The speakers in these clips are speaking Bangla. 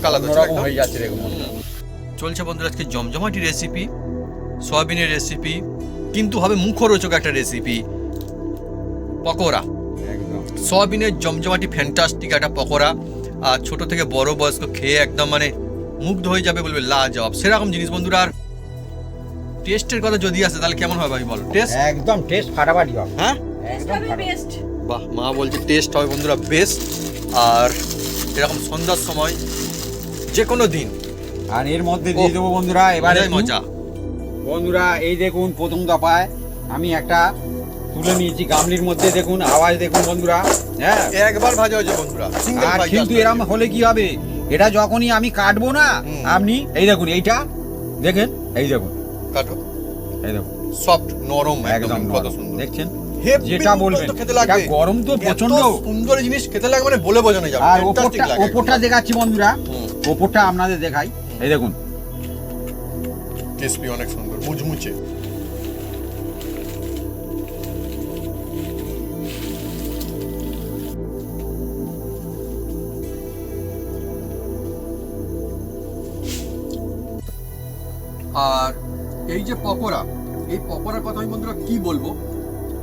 কালার তো কালার হয়ে যাচ্ছে দেখুন। চলছে বন্ধুরা আজকে জমজমাটি রেসিপি, সয়াবিনের রেসিপি, কিন্তু হবে মুখরোচক একটা রেসিপি, পকোড়া। একদম সয়াবিনের জমজমাটি ফ্যান্টাস্টিক একটা পকোড়া, আর ছোট থেকে বড় বয়স্ক খেয়ে একদম মানে মুগ্ধ হয়ে যাবে, বলবে লাজবাব, সেরকম জিনিস বন্ধুরা। আর টেস্টের কথা যদি আসে তাহলে কেমন হবে ভাই বল? টেস্ট একদম টেস্ট ফাটাফাটি হবে। হ্যাঁ একদম বেস্ট। বাহ, মা বলছে টেস্ট হবে বন্ধুরা বেস্ট। আর এরকম সন্ধ্যার সময় যে কোনো দিন, আর এর মধ্যে দিয়ে দেবো বন্ধুরা এবারে মজা। বন্ধুরা এই দেখুন প্রথম দফায় আমি একটা তুলে নিয়েছি গামলির মধ্যে, দেখুন আওয়াজ দেখুন বন্ধুরা। হ্যাঁ একবার ভাজা হয়েছে বন্ধুরা, আর কিন্তু এরকম হলে কি হবে, এটা যখনই আমি কাটবো না, আপনি এই দেখুন এইটা দেখেন, এই দেখুন কাটো, এই দেখুন সফট নরম একদম কত নরম। সুন্দর দেখছেন হেভি যেটা বলবেন, খেতে লাগবে, এটা গরম তো প্রচন্ড, এত সুন্দর জিনিস খেতে লাগবে মানে বলে বোঝানো যাবে। আর Fantastic লাগে ওপরটা একদম। দেখাচ্ছি বন্ধুরা, হুম। ওপরটা আপনাদের দেখাই, এই দেখুন ক্রিসপি অনেক সুন্দর মুচমুচে। আর এই যে পকোড়া, এই পকোড়ার কথা আমি বন্ধুরা কি বলবো,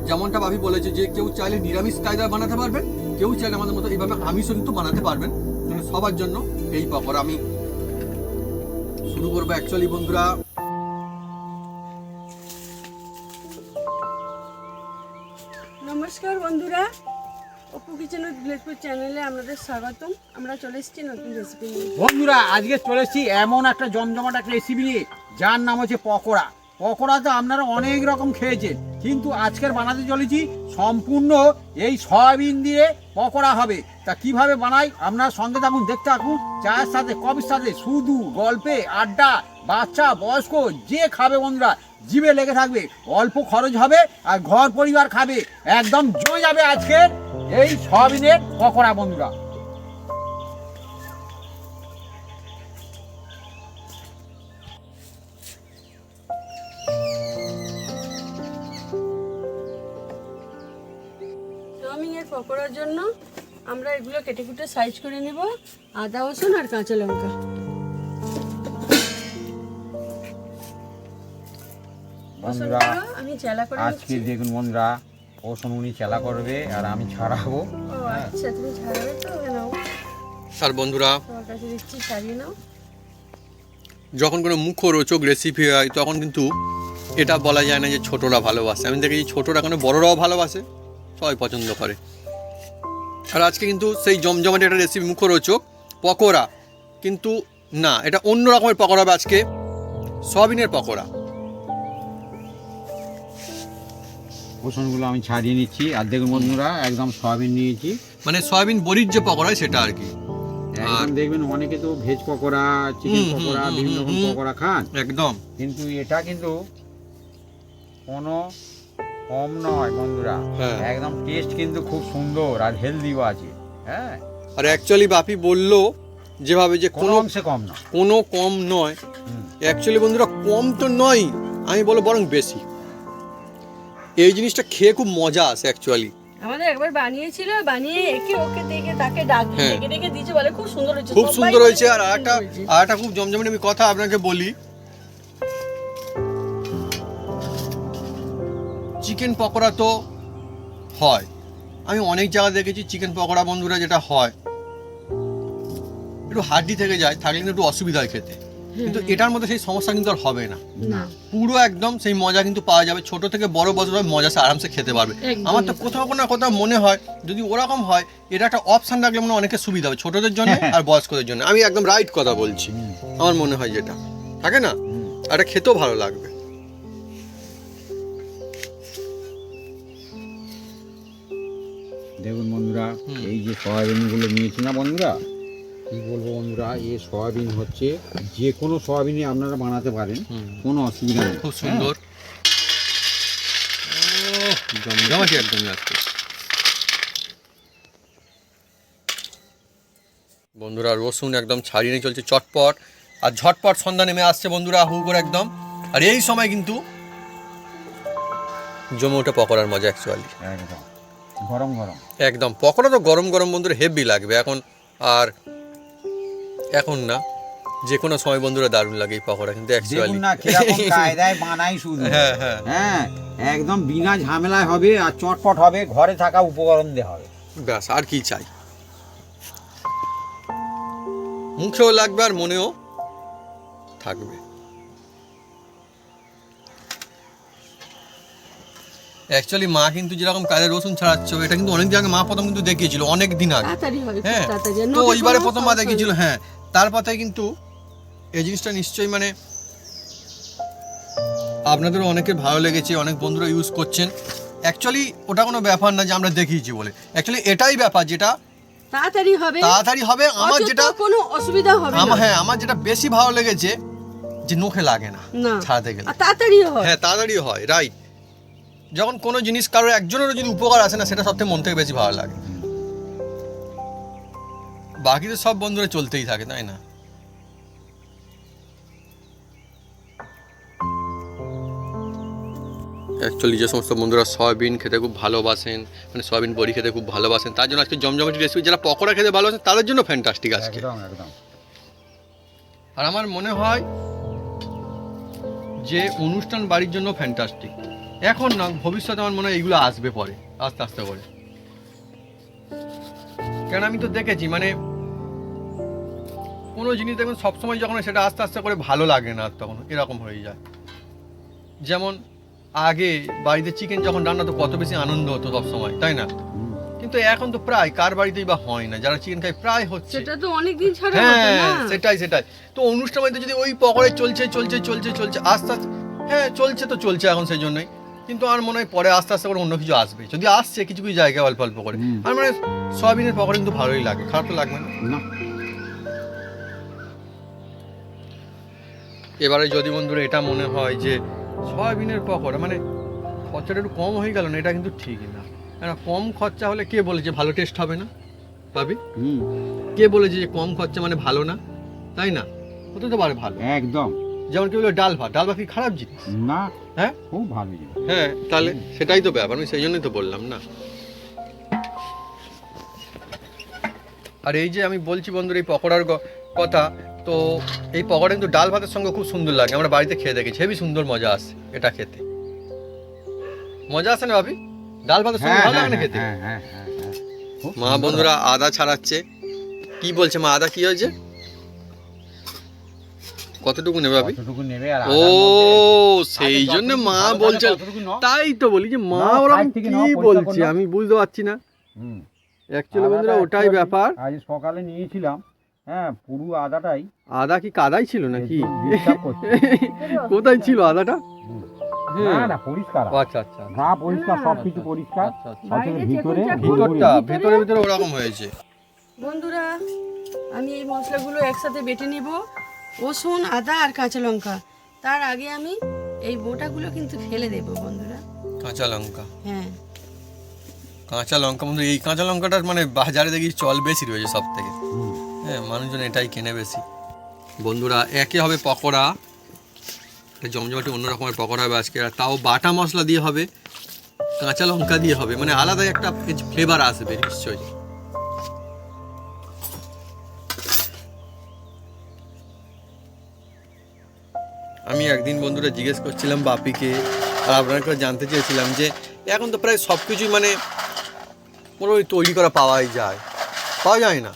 যেমনটা ভাবি বলেছে যে কেউ চাইলে নিরামিষ কায়দায় বানাতে পারবেন, কেউ চাইলে আমাদের মতো এইভাবে আমিষও কিন্তু বানাতে পারবেন। মানে সবার জন্য এই পকোড়া। আমি শুরু করবো অ্যাকচুয়ালি বন্ধুরা, নমস্কার বন্ধুরা, অপু কিচেন উইথ ভিলেজপুর চ্যানেলে আপনাদের স্বাগতম। আমরা চলে এসেছি নতুন রেসিপি নিয়ে। বন্ধুরা আজকে চলে এসেছি এমন একটা জমজমাট একটা রেসিপি নিয়ে, যার নাম হচ্ছে পকোড়া। পকোড়া তো আপনারা অনেক রকম খেয়েছেন, কিন্তু আজকের বানাতে চলেছি সম্পূর্ণ এই সয়াবিন দিয়ে পকোড়া হবে। তা কিভাবে বানাই আপনার সঙ্গে থাকুন, দেখতে থাকুন। চায়ের সাথে কফির সাথে শুধু গল্পে আড্ডা, বাচ্চা বয়স্ক যে খাবে বন্ধুরা জিভে লেগে থাকবে, অল্প খরচ হবে আর ঘর পরিবার খাবে, একদম জমে যাবে আজকের এই সয়াবিনের পকোড়া বন্ধুরা। চাউমিনের পকোড়ার জন্য আমরা এগুলো কেটে কুটে সাইজ করে নেব। আদা রসুন আর কাঁচা লঙ্কা। বন্ধুরা আমি চেলা করে আজকে নিচ্ছি। দেখুন বন্ধুরা, ও উনি চেলা করবে আর আমি ছাড়াবো। ও আচ্ছা, তুমি ছাড়াবে তো নাও। আর বন্ধুরা তোমার কাছে দিচ্ছি, ছাড়িয়ে নাও। যখন কোনো মুখরোচক রেসিপি হয় তখন কিন্তু এটা বলা যায় না যে ছোটরা ভালোবাসে। আমি দেখি ছোটরা কেন বড়রাও ভালোবাসে, সবাই পছন্দ করে। আর আজকে কিন্তু সেই জমজমাটি একটা রেসিপি, মুখরোচক পকোড়া, কিন্তু না, এটা অন্য রকমের পকোড়া হবে আজকে, সয়াবিনের পকোড়া। পোষণগুলো আমি ছাড়িয়ে নিচ্ছি, আর দেখুন বন্ধুরা একদম সয়াবিন নিয়েছি, মানে সয়াবিন বড়ির যে পকোড়া হয় সেটা আর কি। একদম দেখবেন অনেকে তো ভেজ পকোড়া, চিকেন পকোড়া, বিভিন্ন রকম পকোড়া খান, একদম, কিন্তু এটা কিন্তু কোনো কম নয় বন্ধুরা। হ্যাঁ। একদম টেস্ট কিন্তু খুব সুন্দর আর হেলদিও আছে। হ্যাঁ, আর অ্যাকচুয়ালি বাপি বললো যেভাবে যে কোনো কোনো অংশে কম না। কোনো কম নয়, অ্যাকচুয়ালি বন্ধুরা কম তো নয়, আমি বলবো বরং বেশি। এই জিনিসটা খেয়ে খুব মজা আসে অ্যাকচুয়ালি। আমাদের একবার বানিয়েছিল, বানিয়ে একে ওকে দেখে তাকে ডাকি হ্যাঁ। ডেকে ডেকে দিয়েছে, বলে খুব সুন্দর হয়েছে, খুব সবাই সুন্দর বলে হয়েছে। আর খুব একটা সুন্দর হয়েছে। একটা খুব জমজমাটি আমি কথা আপনাকে বলি, চিকেন পকোড়া তো হয়, আমি অনেক জায়গা দেখেছি চিকেন পকোড়া বন্ধুরা যেটা হয় একটু হাড্ডি থেকে যায়, থাকলে কিন্তু একটু অসুবিধা হয় খেতে, কিন্তু এটার মধ্যে সেই সমস্যা কিন্তু আর হবে না। না, পুরো একদম সেই মজা কিন্তু পাওয়া যাবে, ছোট থেকে বড় বছর মজা সে আরামসে খেতে পারবে। একদম। আমার তো কোথাও না কোথাও মনে হয় যদি ওরকম হয়, এটা একটা অপশন রাখলে মনে হয় অনেকের সুবিধা হবে, ছোটদের জন্য আর বয়স্কদের জন্য। আমি একদম রাইট কথা বলছি, আমার মনে হয় যেটা থাকে না, আর এটা খেতেও ভালো লাগবে। দেখুন বন্ধুরা, এই যে সয়াবিনগুলো নিয়েছি না বন্ধুরা, কি বলবো বন্ধুরা, এই সয়াবিন হচ্ছে যে কোনো সয়াবিনই আপনারা বানাতে পারেন, কোনো অসুবিধা নেই। খুব সুন্দর, জমজমাটি একদমই আজকে। বন্ধুরা রসুন একদম ছাড়িয়ে নিয়ে চলছে চটপট, আর ঝটপট সন্ধ্যা নেমে আসছে বন্ধুরা হু করে একদম। আর এই সময় কিন্তু জমে ওঠে পকোড়ার মজা অ্যাকচুয়ালি, একদম গরম গরম। একদম পকোড়া তো গরম গরম বন্ধুরা হেভি লাগবে এখন। আর এখন না, যে কোনো সময় বন্ধুরা দারুণ লাগে এই পকোড়া, কিন্তু অ্যাকচুয়ালি দেখুন না কিরকম কায়দায় বানাই শুধু। হ্যাঁ হ্যাঁ হ্যাঁ, একদম বিনা ঝামেলায় হবে আর চটপট হবে, ঘরে থাকা উপকরণ দিয়ে হবে। ব্যাস, আর কি চাই। মুখেও লাগবে আর মনেও থাকবে। অ্যাকচুয়ালি মা কিন্তু যেরকম কাজে রসুন ছাড়াচ্ছ, এটা কিন্তু অনেক জায়গায় মা প্রথম কিন্তু দেখিয়েছিল অনেক দিন আগে। তাড়াতাড়ি হয়, খুব হ্যাঁ, তাড়াতাড়ি। তো নখে এইবারে কোনো প্রথমবার সমস্যা দেখিয়েছিল। নেই। হ্যাঁ, তারপর থেকে কিন্তু এই জিনিসটা নিশ্চয়ই মানে আপনাদেরও অনেকের ভালো লেগেছে, অনেক বন্ধুরা ইউজ করছেন। অ্যাকচুয়ালি ওটা কোনো ব্যাপার না যে আমরা দেখিয়েছি বলে, অ্যাকচুয়ালি এটাই ব্যাপার যেটা তাড়াতাড়ি হবে, তাড়াতাড়ি হবে। আমার অযথা যেটা কোনো অসুবিধা হবে না। হ্যাঁ, আমার যেটা বেশি ভালো লেগেছে যে নখে লাগে না না, ছাড়াতে গেলে। আর তাড়াতাড়িও হয়। হ্যাঁ, তাড়াতাড়ি হয়, রাইট। যখন কোনো জিনিস কারোর একজনেরও যদি উপকার আসে না, সেটা সবথেকে মন থেকে বেশি ভালো লাগে। বাকি তো সব বন্ধুরা চলতেই থাকে, তাই না? অ্যাকচুয়ালি যে সমস্ত বন্ধুরা সয়াবিন খেতে খুব ভালোবাসেন, মানে সয়াবিন বড়ি খেতে খুব ভালোবাসেন, তার জন্য আজকে জমজমাটি রেসিপি। যারা পকোড়া খেতে ভালোবাসেন তাদের জন্য ফ্যান্টাস্টিক আজকে। একদম একদম। আর আমার মনে হয় যে অনুষ্ঠান বাড়ির জন্য ফ্যান্টাস্টিক। এখন না, ভবিষ্যতে আমার মনে হয় এইগুলো আসবে পরে আস্তে আস্তে করে। কেন আমি তো দেখেছি মানে কোনো জিনিস দেখুন সবসময় যখন সেটা আস্তে আস্তে করে ভালো লাগে না, তখন এরকম হয়ে যায়। যেমন আগে বাড়িতে চিকেন যখন রান্না তো কত বেশি আনন্দ হতো সব সময়, তাই না? কিন্তু এখন তো প্রায় কার বাড়িতেই বা হয় না, যারা চিকেন খায় প্রায় হচ্ছে। সেটা তো অনেক দিন ছাড়া হতো না। হ্যাঁ, সেটাই। তো অনুষ্ঠান বাড়িতে যদি ওই পকোড়ায় চলছে আস্তে আস্তে, হ্যাঁ চলছে তো চলছে এখন সেই জন্যই। কিন্তু আমার মনে হয় পরে আস্তে আস্তে করে অন্য কিছু আসবে, যদি আসছে কিছু কিছু জায়গায় অল্প অল্প করে। আর মানে সয়াবিনের পকোড়া কিন্তু ভালোই লাগে, খারাপ তো লাগবে না। না, এবারে যদি বন্ধুরা এটা মনে হয় যে সয়াবিনের পকোড়া মানে খরচাটা একটু কম হয়ে গেল না, এটা কিন্তু ঠিকই না। কেন কম খরচা হলে কে বলেছে ভালো টেস্ট হবে না ভাবি? কে বলেছে যে কম খরচা মানে ভালো না? তাই না, হতে তো পারে ভালো। একদম। যেমন কি বললো ডাল ভাত কি খারাপ জিনিস? না, হ্যাঁ খুব ভালো জিনিস। হ্যাঁ, তাহলে সেটাই তো ব্যাপার, আমি সেই জন্যই তো বললাম না। আর এই যে আমি বলছি বন্ধুরা এই পকোড়ার কথা, তো এই পকোড়া কিন্তু ডাল ভাতের সঙ্গে খুব সুন্দর লাগে। আমরা বাড়িতে খেয়ে দেখেছি, হেবি সুন্দর মজা আসে এটা খেতে। মজা আসে না ভাবি? ডাল ভাতের সঙ্গে ভালো লাগে না খেতে? মা বন্ধুরা আদা ছাড়াচ্ছে। কি বলছে মা? আদা কি হয়েছে? কতটুকু নেবে ভাবি? কতটুকু নেবে? আর ও, সেই জন্য মা বলছে। তাই তো বলি যে মা ওরকম কি বলছে আমি বুঝতে পারছি না। অ্যাকচুয়ালি বন্ধুরা ওটাই ব্যাপার। আজ সকালে নিয়েছিলাম, হ্যাঁ, পুরো আদাটাই। আদা কি কাদাই ছিল নাকি? হিসাব করছি। কোথায় ছিল আদাটা? না না, পরিষ্কার। আচ্ছা আচ্ছা গা পরিষ্কার, সবকিছু পরিষ্কার। আচ্ছা আচ্ছা। আসলে বাইরে ভিতরে চেকুন ভিতরটা ভিতরে ওরকম হয়েছে। বন্ধুরা আমি এই মশলাগুলো একসাথে বেটে নিব, রসুন, আদা আর কাঁচা লঙ্কা। তার আগে আমি এই বোটাগুলো কিন্তু ফেলে দেব বন্ধুরা। কাঁচা লঙ্কা, হ্যাঁ কাঁচা লঙ্কা বন্ধু, এই কাঁচা লঙ্কাটার মানে বাজারে দেখি চল বেশি রয়েছে সব থেকে। হ্যাঁ, মানুষজন এটাই কেনে বেশি। বন্ধুরা একে হবে পকোড়া, জমজমাটি অন্য রকমের পকোড়া হবে আজকে। আর তাও বাটা মশলা দিয়ে হবে, কাঁচা লঙ্কা দিয়ে হবে, মানে আলাদা একটা ফ্লেভার আসবে নিশ্চয়ই। আমি একদিন বন্ধুরা জিজ্ঞেস করছিলাম বাপিকে, আর আপনাকে জানতে চেয়েছিলাম যে এখন তো প্রায় সব কিছুই মানে মোটামুটি তৈরি করা পাওয়া যায় না,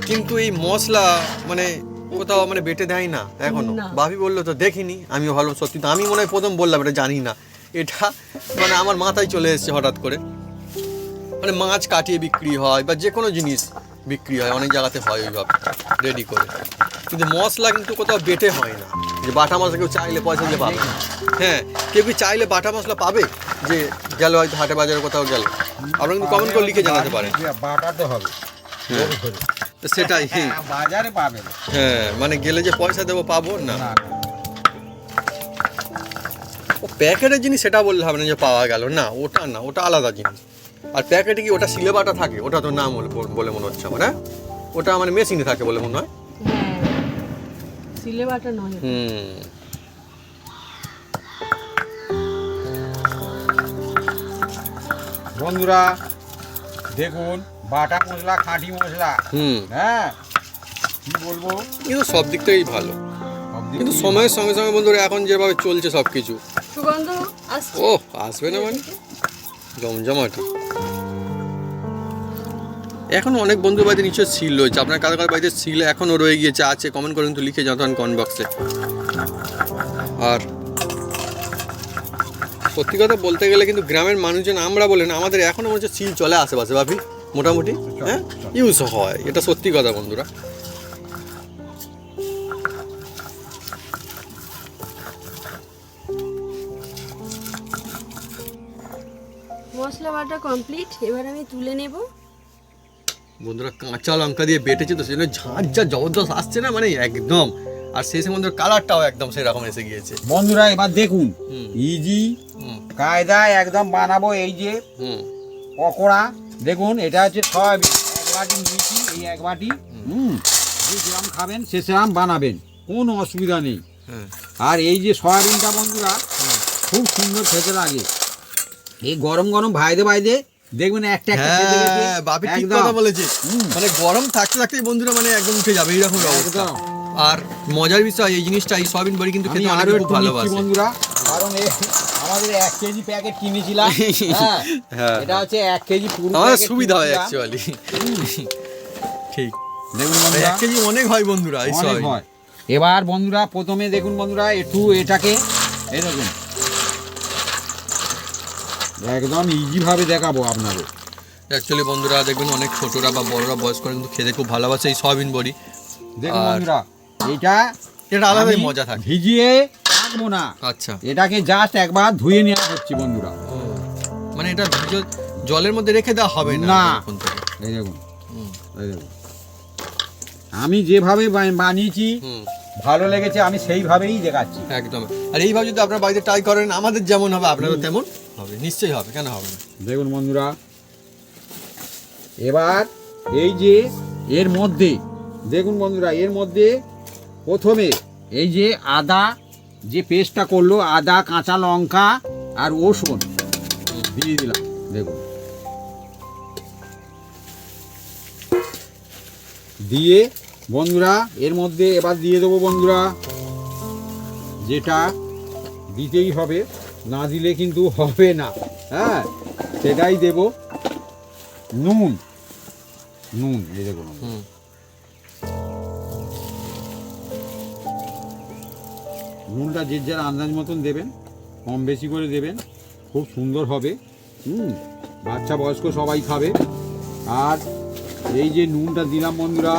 কিন্তু এই মশলা মানে কোথাও মানে বেটে দেয় না এখনো। না। বাপি বললো তো দেখিনি, আমিও ভালো সত্যি তো আমি মনে হয় প্রথম বললাম এটা জানি না। এটা মানে আমার মাথায় চলে এসেছে হঠাৎ করে। মানে মাছ কাটিয়ে বিক্রি হয় বা যে কোনো জিনিস বিক্রি হয়, অনেক জায়গাতে হয় ওইভাবে রেডি করে, কিন্তু মশলা কিন্তু কোথাও বেটে হয় না। যে বাটা মশলা কেউ চাইলে পয়সা দিয়ে পাবে, হ্যাঁ কেউ কি চাইলে বাটা মশলা পাবে, যে গেল হয়তো হাটে বাজারে কোথাও গেল, আপনারা কিন্তু কমেন্ট করে লিখে জানাতে পারেন। বাটাতে হবে, তো সেটাই, বাজারে পাবে না। হ্যাঁ মানে গেলে যে পয়সা দেবো পাবো না, ও প্যাকেটের জিনিস সেটা বললে হবে না যে পাওয়া গেল না, ওটা না, ওটা আলাদা জিনিস। আর প্যাকেটে কি ওটা সিলে বাটা থাকে? ওটা তো না বলে মনে হচ্ছে আমার, হ্যাঁ ওটা মানে মেশিনে থাকে বলে মনে হয়। সিলে বাটা নয়। বন্ধুরা দেখুন, বাটা মশলা, খাঁটি মশলা, হ্যাঁ, কি বলবো, কিন্তু সব দিক থেকেই ভালো, সব দিক কিন্তু থেকেই সময়ের সঙ্গে সঙ্গে বন্ধুরা এখন যেভাবে চলছে সব কিছু, সুগন্ধ আসছে। ও আসবে না মানে জমজমাটি। এখন অনেক বন্ধুর বাড়িতে নিশ্চয়ই সিল রয়েছে, আপনার কারো কারো বাড়িতে সিল এখনও রয়ে গিয়েছে, আছে, কমেন্ট করে কিন্তু লিখে জানান কমেন্ট বক্সে। আর সত্যি কথা বলতে গেলে কিন্তু গ্রামের মানুষজন আমরা বলেন আমাদের এখনও মনে হচ্ছে সিল চলে আশেপাশে ভাবি মোটামুটি, হ্যাঁ ইউজ হয়, এটা সত্যি কথা বন্ধুরা। মশলা বাটা কমপ্লিট, এবার আমি তুলে নেব। বন্ধুরা কাঁচা লঙ্কা দিয়ে বেটেছে তো সেজন্য ঝাঁঝ যা জবরদস্ত আসছে না, মানে একদম। আর শেষে বন্ধুরা কালারটাও একদম সেরকম এসে গিয়েছে। বন্ধুরা এবার দেখুন, হুম। ইজি হুম কায়দায় একদম বানাবো এই যে হুম পকোড়া। দেখুন এটা হচ্ছে সয়াবিন, 1 বাটি নিয়েছি, এই 1 বাটি। যে যেরকম খাবেন সে সেরকম বানাবেন, কোনো অসুবিধা নেই। হ্যাঁ আর এই যে সয়াবিনটা বন্ধুরা খুব সুন্দর খেতে লাগে, এই গরম গরম ভাইদে ভাইদে দেখবেন একটা একটা খেতে খেতে হ্যাঁ বাপি ঠিক একদম। কথা বলেছে, হুম। মানে গরম থাকতে থাকতেই বন্ধুরা মানে একদম উঠে যাবে এইরকম অবস্থা। একদম। আর মজার বিষয় এই জিনিসটা, এই সয়াবিন বড়ি কিন্তু আমি খেতে আরো অনেকে একটু খুব নিচ্ছি ভালোবাসে বন্ধুরা, কারণ আমাদের 1 কেজি প্যাকেট কিনেছিলাম। হ্যাঁ, হ্যাঁ এটা হচ্ছে 1 কেজি পুরো আমাদের প্যাকেট সুবিধা হয় কিনেছিলাম। অ্যাকচুয়ালি, ঠিক। দেখুন বন্ধুরা 1 কেজি অনেক হয় বন্ধুরা এই অনেক সয়াবিন। হয়। এবার বন্ধুরা প্রথমে দেখুন বন্ধুরা একটু এটাকে এই দেখুন একদম ইজি ভাবে দেখাবো আপনাদের। অ্যাকচুয়ালি বন্ধুরা দেখবেন অনেক ছোটরা বা বড়রা বয়স্করা কিন্তু খেতে খুব ভালোবাসে এই সয়াবিন বড়ি। দেখুন আর- বন্ধুরা এটা এটা আলাদাই আমি মজা থাকে। ভিজিয়ে রাখবো না, আচ্ছা, এটাকে জাস্ট একবার ধুয়ে নেওয়া হচ্ছে বন্ধুরা। মানে এটা জলের মধ্যে রেখে দেওয়া হবে না না। এখন থেকে। এই দেখুন, হুম, এই দেখুন আমি যেভাবে বানিয়েছি হুম, ভালো লেগেছে, আমি সেইভাবেই দেখাচ্ছি। একদম। আর এইভাবে যদি আপনার বাড়িতে ট্রাই করেন আমাদের যেমন হবে আপনারও তেমন হবে, নিশ্চয়ই হবে, কেন হবে না। দেখুন বন্ধুরা এবার এই যে এর মধ্যে দেখুন বন্ধুরা এর মধ্যে প্রথমে এই যে আদা যে পেস্টটা করলো, আদা কাঁচা লঙ্কা আর রসুন দিয়ে দিলাম। দেখুন দিয়ে বন্ধুরা এর মধ্যে এবার দিয়ে দেবো বন্ধুরা, যেটা দিতেই হবে, না দিলে কিন্তু হবে না, হ্যাঁ সেটাই দেব, নুন। নুন এই দেখুন হুম, নুনটা যে যার আন্দাজ মতন দেবেন, কম বেশি করে দেবেন, খুব সুন্দর হবে। বাচ্চা বয়স্ক সবাই খাবে। আর এই যে নুনটা দিলাম বন্ধুরা,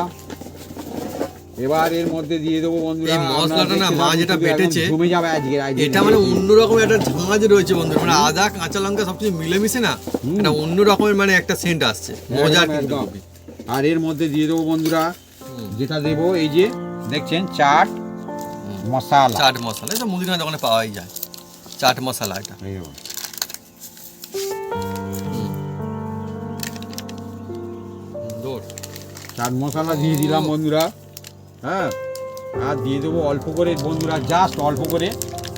এবার এর মধ্যে দিয়ে দেবো বন্ধুরা, এই মশলাটা না মা যেটা বেটেছে জমে যাবে আজকে। এটা মানে অন্যরকম একটা ঝাঁঝ রয়েছে বন্ধুরা, মানে আদা কাঁচা লঙ্কা সবকিছু মিলেমিশে না এটা অন্য রকমের মানে একটা সেন্ট আসছে, মজার কিন্তু খুবই। আর এর মধ্যে দিয়ে দেবো বন্ধুরা, যেটা দেবো এই যে দেখছেন চাট মশলা। চাট মশলা, এটা মুদিখানা দোকানে পাওয়াই যায়, চাট মশলা এটা। এই দেখুন। সুন্দর। চাট মশলা দিয়ে দিলাম বন্ধুরা, হ্যাঁ আর দিয়ে দেবো অল্প করে বন্ধুরা, জাস্ট অল্প করে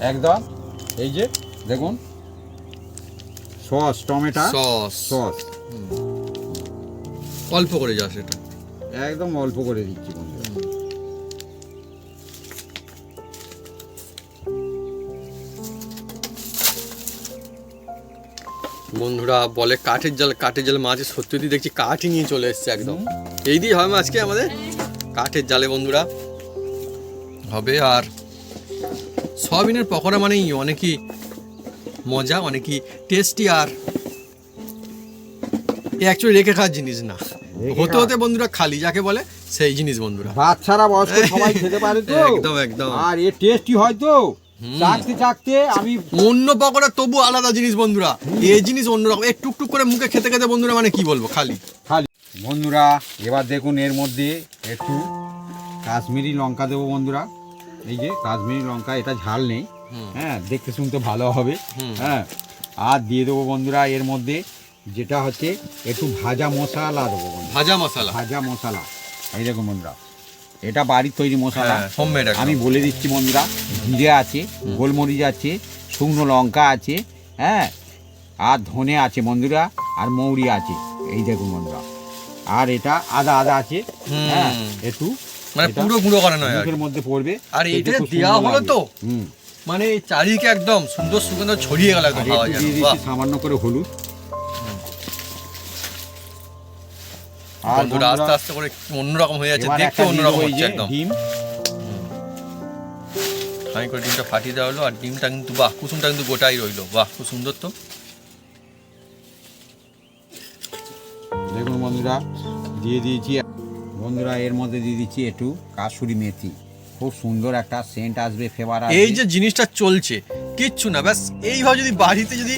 একদম। এই যে দেখুন সস, টমেটো সস সস অল্প করে যাস এটা। একদম অল্প করে দিচ্ছি বন্ধুরা। বন্ধুরা বলে কাঠের জাল মাছ, সত্যি দেখছি কাঠই নিয়ে চলে এসছে একদম। এই দিয়ে হবে আজকে আমাদের কাঠের জালে বন্ধুরা হবে। আর সয়াবিনের পকোড়া মানেই অনেকই মজা, অনেকই টেস্টি, আর অ্যাকচুয়ালি রেখে খাওয়ার জিনিস না, হতে হতে বন্ধুরা খালি যাকে বলে সেই জিনিস বন্ধুরা। বাচ্চারা বয়স্ক সবাই খেতে পারে তো, একদম একদম। আর এ টেস্টি হয় তো, চাকতে চাকতে আমি অন্য পকোড়া তবু আলাদা জিনিস বন্ধুরা, এই জিনিস অন্যরকম, এই টুকটুক করে মুখে খেতে খেতে বন্ধুরা মানে কি বলবো খালি। খালি। বন্ধুরা এবার দেখুন এর মধ্যে একটু কাশ্মীরি লঙ্কা দেবো বন্ধুরা, এই যে কাশ্মীরি লঙ্কা, এটা ঝাল নেই, হ্যাঁ দেখতে শুনতে ভালো হবে, হ্যাঁ। আর দিয়ে দেবো বন্ধুরা এর মধ্যে যেটা হচ্ছে একটু ভাজা মশলা দেবো বন্ধুরা, ভাজা মশলা, ভাজা মশলা। এই দেখুন বন্ধুরা এটা বাড়ির তৈরি মশলা, হোমমেড আমি বলে দিচ্ছি বন্ধুরা, জিরে আছে, গোলমরিচ আছে, শুকনো লঙ্কা আছে, হ্যাঁ আর ধনে আছে বন্ধুরা, আর মৌরি আছে, এই দেখুন বন্ধুরা। আর এটা আদা আছে, হ্যাঁ একটু মানে এটা পুরো গুঁড়ো করা নয় আর কি। মুখের মধ্যে পড়বে আর খেতে এইটা খুব দেওয়া সুন্দর হলো লাগবে। তো হুম। মানে চারিদিকে একদম সুন্দর সুগন্ধ ছড়িয়ে গেল আর একদম একটু খাওয়া যায় দিয়ে বাহ দিচ্ছি সামান্য করে হলুদ। আর বন্ধুরা আস্তে আস্তে করে অন্যরকম হয়ে যাচ্ছে, এবার দেখতে একটা দিয়ে অন্যরকম দেবো এই হচ্ছে যে একদম। ডিম। খানি করে ডিমটা ফাটিয়ে দেওয়া হলো আর ডিমটা কিন্তু বাহ কুসুমটা কিন্তু গোটাই রইলো, বাহ খুব সুন্দর তো। দেখুন বন্ধুরা দিয়ে দিয়েছি, বন্ধুরা এর মধ্যে দিয়ে দিচ্ছি একটু কাসুরি মেথি, খুব সুন্দর একটা সেন্ট আসবে, ফ্লেভার আসবে। এই যে জিনিসটা চলছে কিচ্ছু না, ব্যাস এইভাবে যদি বাড়িতে যদি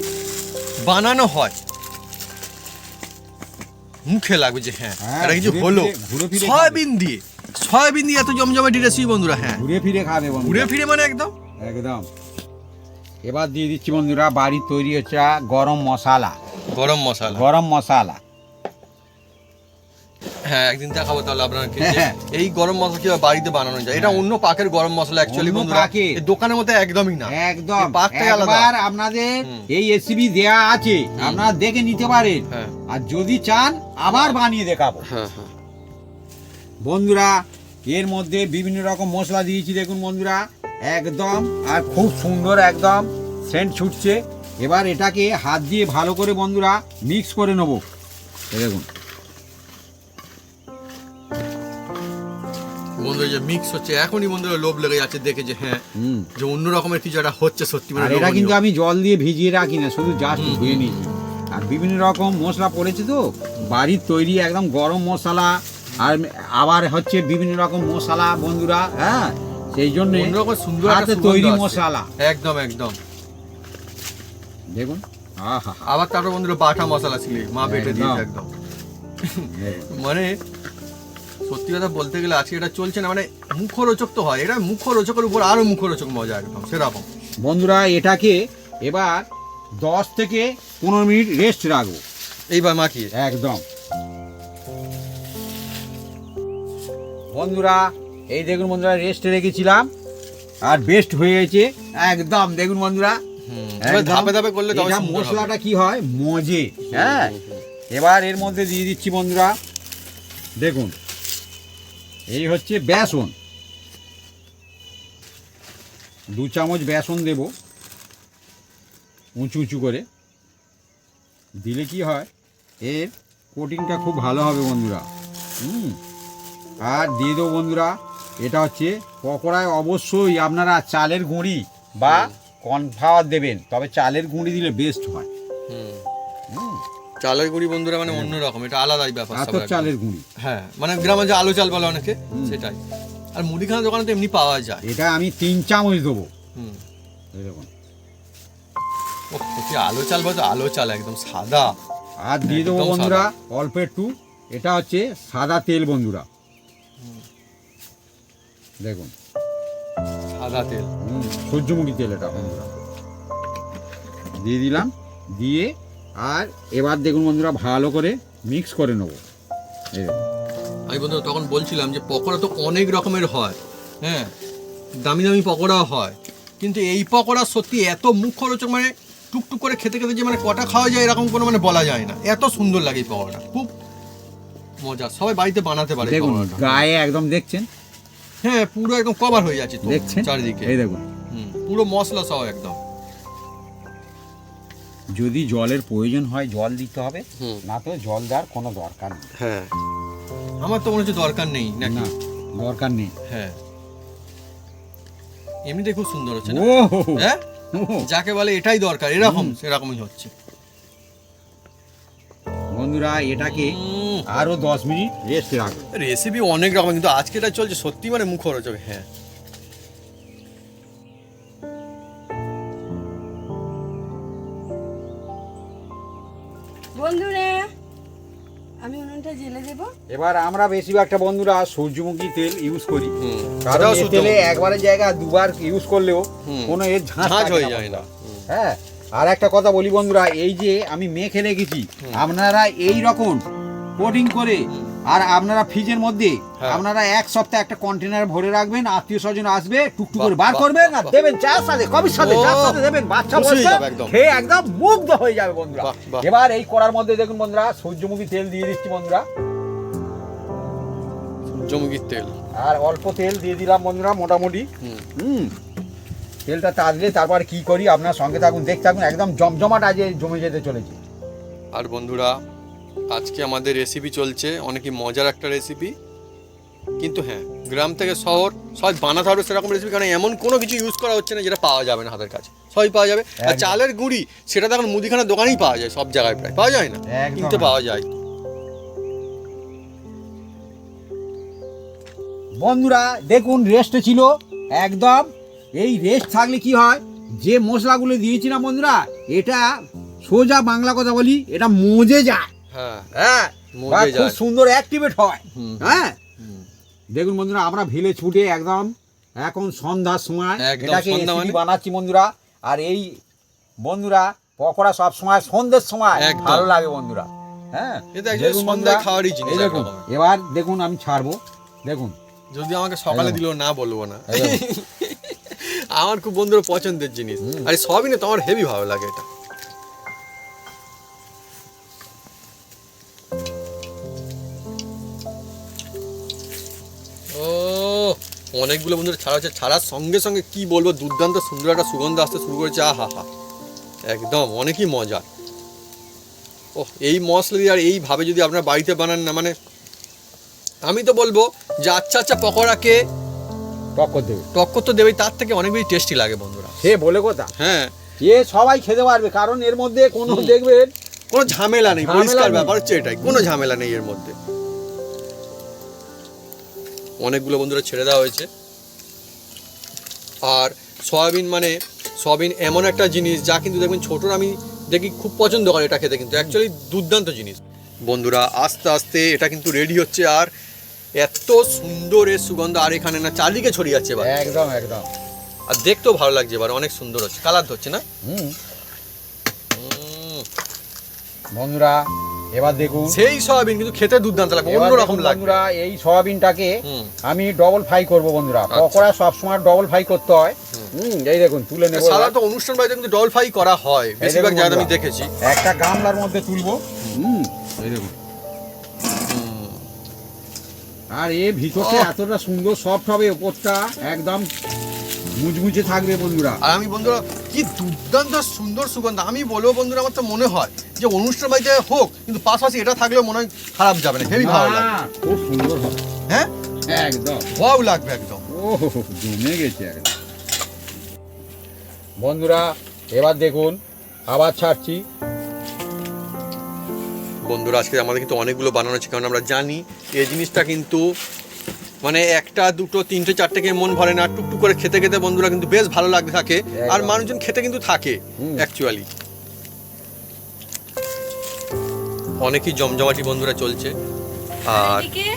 বানানো হয় মুখে লাগবে যে হ্যাঁ হ্যাঁ, এটা কিছু ঘুরে হলো। ফিরে- ঘুরে ফিরে সয়াবিন দিয়ে এত জমজমাটি রেসিপি বন্ধুরা, হ্যাঁ ঘুরে ফিরে খাবে বন্ধুরা, ঘুরে ফিরে মানে একদম। একদম। এবার দিয়ে দিচ্ছি বন্ধুরা বাড়ির তৈরি হচ্ছে গরম মশলা, গরম মশলা, গরম মশলা। হ্যাঁ একদিন দেখাবো তাহলে আপনাকে যে হ্যাঁ। এই গরম মশলা কিভাবে বাড়িতে বানানো যায়। এটা অন্য পাকের গরম মশলা অ্যাকচুয়ালি অন্য বন্ধুরা, পাকের। এই দোকানের মতো একদমই না, একদম এই পাকটাই আলাদা। একবার আপনাদের হুম। এই রেসিপি দেয়া আছে, আপনারা দেখে নিতে পারেন, হ্যাঁ আর যদি চান আবার বানিয়ে দেখাবো। হ্যাঁ হ্যাঁ বন্ধুরা এর মধ্যে বিভিন্ন রকম মশলা দিয়েছি দেখুন বন্ধুরা, একদম আর খুব সুন্দর একদম সেন্ট ছুটছে। এবার এটাকে হাত দিয়ে ভালো করে বন্ধুরা মিক্স করে নেব। এই দেখুন বন্ধুরা যে মিক্স হচ্ছে এখনই বন্ধুরা লোভ লেগে যাচ্ছে দেখে যে হ্যাঁ হুম। যে অন্য রকমের কিছু একটা হচ্ছে সত্যি মানে আর এটা লোভনীয়। কিন্তু আমি জল দিয়ে ভিজিয়ে রাখি না, শুধু জাস্ট ধুয়ে নিয়েছি। আর বিভিন্ন রকম মশলা পড়েছে তো, বাড়ির তৈরি একদম গরম মশলা, আর আবার হচ্ছে বিভিন্ন রকম মশলা বন্ধুরা, হ্যাঁ সেই জন্য অন্যরকম সুন্দর একটা হাতে সুগন্ধ তৈরি আসছে। মশলা একদম একদম। দেখুন, আহা আবার তারপর বন্ধুরা বাটা মশলা ছিল মা বেটে দিয়েছে একদম। মানে সত্যি কথা বলতে গেলে আজকে এটা চলছে না, মানে মুখরোচক তো হয়, এটা মুখরোচকের উপর আরো মুখরোচক মজা একদম সেরকম। বন্ধুরা এটাকে এবার 10 থেকে 15 মিনিট রেস্ট রাখবো এইবার মাখিয়ে একদম। বন্ধুরা এই দেখুন বন্ধুরা রেস্টে রেখেছিলাম আর বেস্ট হয়ে গেছে একদম। দেখুন বন্ধুরা এবার একদম। ধাপে ধাপে করলে তবে এটা সুন্দর হবে। মশলাটা কি হয় মজে, হ্যাঁ। এবার এর মধ্যে দিয়ে দিচ্ছি বন্ধুরা, দেখুন এই হচ্ছে বেসন, 2 চামচ বেসন দেব উঁচু উঁচু করে, দিলে কি হয় এর কোটিংটা খুব ভালো হবে বন্ধুরা। আর দিয়ে দেবো বন্ধুরা, এটা হচ্ছে পকোড়ায় অবশ্যই আপনারা চালের গুঁড়ি বা কর্নফ্লাওয়ার দেবেন, তবে চালের গুঁড়ি দিলে বেস্ট হয়। হুম, চালের গুঁড়ি বন্ধুরা মানে অন্যরকম, এটা আলাদাই ব্যাপার এত সবার একদম। চালের গুঁড়ি। হ্যাঁ মানে গ্রামে যে আলো চাল বলে অনেকে সেটাই, আর মুদিখানা দোকানে তো এমনি পাওয়া যায়। এটা আমি 3 চামচ দেবো। হুম এই দেখুন, ও কি আলো চাল বলতো, আলো চাল একদম সাদা। আর দিয়ে দেবো একদম বন্ধুরা অল্প একটু, এটা হচ্ছে সাদা তেল বন্ধুরা, দেখুন সাদা তেল। সূর্যমুখী তেল এটা বন্ধুরা দিয়ে দিলাম, দিয়ে আর এবার দেখুন বন্ধুরা ভালো করে মিক্স করে নেবো। এই দেখুন, আমি বন্ধু তখন বলছিলাম যে পকোড়া তো অনেক রকমের হয়, হ্যাঁ দামি দামি পকোড়াও হয়, কিন্তু এই পকোড়া সত্যি এত মুখরোচক, মানে টুকটুক করে খেতে খেতে যে মানে কটা খাওয়া যায় এরকম কোনো মানে বলা যায় না, এত সুন্দর লাগে এই পকোড়াটা, খুব মজা, সবাই বাড়িতে বানাতে পারে এই দেখুন পকোড়াটা। গায়ে একদম দেখছেন, হ্যাঁ পুরো একদম কভার হয়ে যাচ্ছে তো দেখছেন চারিদিকে। এই দেখুন। পুরো মশলা সহ একদম। যদি জলের প্রয়োজন হয় জল দিতে হবে, না তো জল দেওয়ার কোনো দরকার নেই। হ্যাঁ আমার তো মনে হচ্ছে দরকার নেই নাকি। না দরকার নেই। হ্যাঁ এমনিতে খুব সুন্দর হচ্ছে না, ও হ্যাঁ যাকে বলে এটাই দরকার, এরকম সেরকমই হচ্ছে। বন্ধুরা এটাকে আরো 10 মিনিট রেস্ট রাখবো। রেসিপি অনেক রকম, কিন্তু আজকে এটা চলছে সত্যি মানে মুখরোচক। হ্যাঁ বন্ধুরা আমি উনুনটা জেলে দেবো। এবার আমরা বেশিরভাগটা বন্ধুরা সূর্যমুখী তেল ইউজ করি, কারণ এটাও এই শুদ্ধ। তেলে একবারের জায়গা দুবার ইউজ করলেও কোনো এর ঝাঁঝ ঝাঁঝ থাকে হয়ে না যায় না। বন্ধুরা। হ্যাঁ আর একটা কথা বলি বন্ধুরা, এই যে আমি মেখে রেখেছি, আপনারা এই রকম কোটিং করে আর আপনারা ফ্রিজের মধ্যে হ্যাঁ। আপনারা 1 সপ্তাহ একটা কন্টেনার ভরে রাখবেন, আত্মীয় স্বজন আসবে টুকটুক করে বাহ, বার বাহ, করবেন আর বাহ। দেবেন চার সাথে, কবির সাথে ও, চার সাথে দেবেন, বাচ্চা খুশি হয়ে বলছে যাবে একদম। খেয়ে একদম মুগ্ধ হয়ে যাবে বন্ধুরা। বাহ, বাহ। এবার এই কড়ার মধ্যে দেখুন বন্ধুরা সূর্যমুখী তেল দিয়ে দিচ্ছি বন্ধুরা, জমুগির তেল। আর অল্প তেল দিয়ে দিলাম বন্ধুরা মোটামুটি। তেলটা তাজলে তারপর কি করি আপনার সঙ্গে থাকুন, দেখতে থাকুন, একদম জমজমাট আজ জমে যেতে চলেছে। আর বন্ধুরা আজকে আমাদের রেসিপি চলছে অনেকই মজার একটা রেসিপি, কিন্তু হ্যাঁ গ্রাম থেকে শহর সবাই বানাতে হবে সেরকম রেসিপি, কারণ এমন কোনো কিছু ইউজ করা হচ্ছে না যেটা পাওয়া যাবে না হাতের কাছে, সবই পাওয়া যাবে। আর চালের গুঁড়ি সেটা তো এখন মুদিখানার দোকানেই পাওয়া যায়, সব জায়গায় প্রায় পাওয়া যায় না, কিন্তু পাওয়া যায়। বন্ধুরা দেখুন রেস্টে ছিল একদম, এই রেস্ট থাকলে কি হয়, যে মশলাগুলো দিয়েছিলাম বন্ধুরা এটা সোজা বাংলা কথা বলি এটা মজে যায়। হ্যাঁ হ্যাঁ, মজে খুব যায়, সুন্দর অ্যাক্টিভেট হয়। হ্যাঁ দেখুন বন্ধুরা আমরা ভিলে ছুটে একদম এখন সন্ধ্যার সময় একদম এটাকে সন্ধ্যা রেসিপি মানে? বানাচ্ছি বন্ধুরা। আর এই বন্ধুরা পকোড়া সব সময় সন্ধ্যের সময় একদম। ভালো লাগে বন্ধুরা। হ্যাঁ এটা actually দেখুন সন্ধ্যায় বন্ধুরা, খাওয়ারই জিনিস এই দেখুন একরকমের। এবার দেখুন আমি ছাড়বো, দেখুন যদি আমাকে সকালে একদম। দিলেও না বলবো না, এই দেখুন। আমার খুব বন্ধুর পছন্দের জিনিস, আর সবই না তো আমার হেভি ভালো লাগে এটা। ও অনেকগুলো বন্ধুরা ছাড়া হচ্ছে, ছাড়ার সঙ্গে সঙ্গে কি বলবো দুর্দান্ত সুন্দর একটা সুগন্ধ আসতে শুরু করেছে, আহা হা একদম অনেকই মজা। ও এই মশলা দিয়ে আর এইভাবে যদি আপনারা বাড়িতে বানান না, মানে আমি তো বলবো যে আচ্ছা আচ্ছা পকোড়াকে টক্কর দেবে, টক্কর তো দেবেই, তার থেকে অনেক বেশি টেস্টি লাগে বন্ধুরা। সে বলে কথা, হ্যাঁ এ সবাই খেতে পারবে, কারণ এর মধ্যে কোনো দেখবেন কোনো ঝামেলা নেই, ঝামেলা পরিষ্কার নেই। ব্যাপার হচ্ছে এটাই, কোনো ঝামেলা নেই এর মধ্যে। অনেকগুলো বন্ধুরা ছেড়ে দেওয়া হয়েছে। আর সয়াবিন মানে সয়াবিন এমন একটা জিনিস যা কিন্তু দেখবেন ছোটরা আমি দেখি খুব পছন্দ করে এটা খেতে, কিন্তু অ্যাকচুয়ালি দুর্দান্ত জিনিস। বন্ধুরা আস্তে আস্তে এটা কিন্তু রেডি হচ্ছে, আর এত সুন্দর এর সুগন্ধ আর এখানে না চারদিকে ছড়িয়ে যাচ্ছে এবার, একদম একদম। আর দেখতেও ভালো লাগছে এবার, অনেক সুন্দর হচ্ছে, কালার ধরছে না বন্ধুরা এবার দেখুন সেই সয়াবিন, কিন্তু খেতে দুর্দান্ত লাগবে, এবার অন্যরকম দেখুন লাগবে। বন্ধুরা এই সয়াবিনটাকে হুম। আমি ডবল ফ্রাই করব বন্ধুরা। আচ্ছা। পকোড়া সবসময় ডবল ফ্রাই করতে হয়। এই দেখুন তুলে নেব, সাধারণত অনুষ্ঠান বাড়িতে কিন্তু ডবল ফ্রাই করা হয় বেশিরভাগ দেখুন জায়গায় আমি বন্ধুরা। দেখেছি। একটা গামলার মধ্যে তুলবো। এই দেখুন, আর এ ভিতরটা এতটা সুন্দর সফট হবে, ওপরটা একদম মুচমুচে থাকবে বন্ধুরা। আর আমি বন্ধুরা কি দুর্দান্ত সুন্দর সুগন্ধ, আমি বলবো বন্ধুরা আমার তো মনে হয় যে অনুষ্ঠান বাড়িতে হোক কিন্তু পাশাপাশি এটা থাকলেও মনে হয় খারাপ যাবে না, হেভি ভালো লাগবে। না, খুব সুন্দর হবে হ্যাঁ একদম, ওয়াও লাগবে একদম। ও জমে গেছে একদম। বন্ধুরা এবার দেখুন আবার ছাড়ছি। বন্ধুরা আজকে আমাদের কিন্তু অনেকগুলো বানানো আছে, কারণ আমরা জানি এই জিনিসটা কিন্তু মানে একটা দুটো তিনটে চারটেকে মন ভরে না, টুকটুক করে খেতে খেতে বন্ধুরা কিন্তু বেশ ভালো লাগতে থাকে, আর একদম। মানুষজন খেতে কিন্তু থাকে অ্যাকচুয়ালি। অনেকই জমজমাটি বন্ধুরা চলছে। আর এদিকে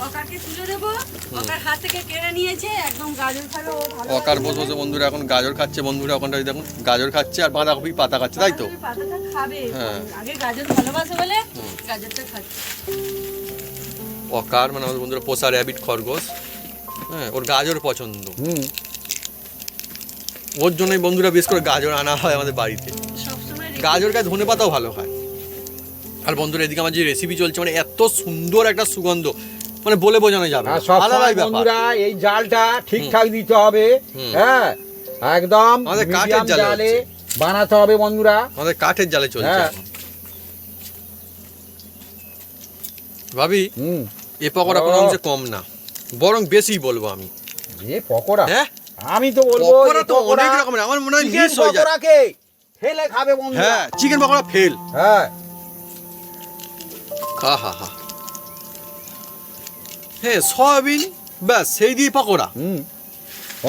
অকারকে তুলে দেবো, অকার হাত থেকে কেড়ে নিয়েছে, একদম গাজর খাবে ও ভালো। অকার বসে বসে বন্ধুরা এখন গাজর খাচ্ছে, বন্ধুরা ওখানটা দেখুন গাজর খাচ্ছে আর বাঁধাকপি পাতা খাচ্ছে, তাই তো? বাঁধাকপি পাতাটা খাবে, হ্যাঁ। আগে গাজর ভালোবাসে বলে গাজরটা খাচ্ছে। অকার মানে আমাদের বন্ধুরা পোষা র্যাবিট খরগোশ, হ্যাঁ ওর গাজর পছন্দ, ওর জন্যই বন্ধুরা বেশ করে গাজর আনা হয় আমাদের বাড়িতে। সবসময় গাজর গাছ ধনে পাতাও ভালো হয়। আর বন্ধুরা এদিকে আমার যে রেসিপি চলছে মানে এত সুন্দর একটা সুগন্ধ মানে বলে বোঝানো যাবে না, আর সব আলাদাই ব্যাপার। বন্ধুরা এই জালটা ঠিকঠাক দিতে হবে। হ্যাঁ একদম আমাদের কাঠের medium জালে জালে হচ্ছে। বানাতে হবে বন্ধুরা। আমাদের কাঠের জালে চলছে হ্যাঁ। এখন। ভাবি হুম এ পকোড়া কোনো অংশে কম না, বরং বেশি বলবো আমি। এ পকোড়া, হ্যাঁ আমি তো বলবো পকোড়া এ তো পকোড়া অনেক রকমের, আমার মনে হয় chicken মিস হয়ে যায়। পকোড়াকে ফেলে খাবে বন্ধুরা। হ্যাঁ চিকেন পকোড়া ফেল, হ্যাঁ হা হা হা। হ্যাঁ সয়াবিন ব্যাস সেই দিয়ে পকোড়া।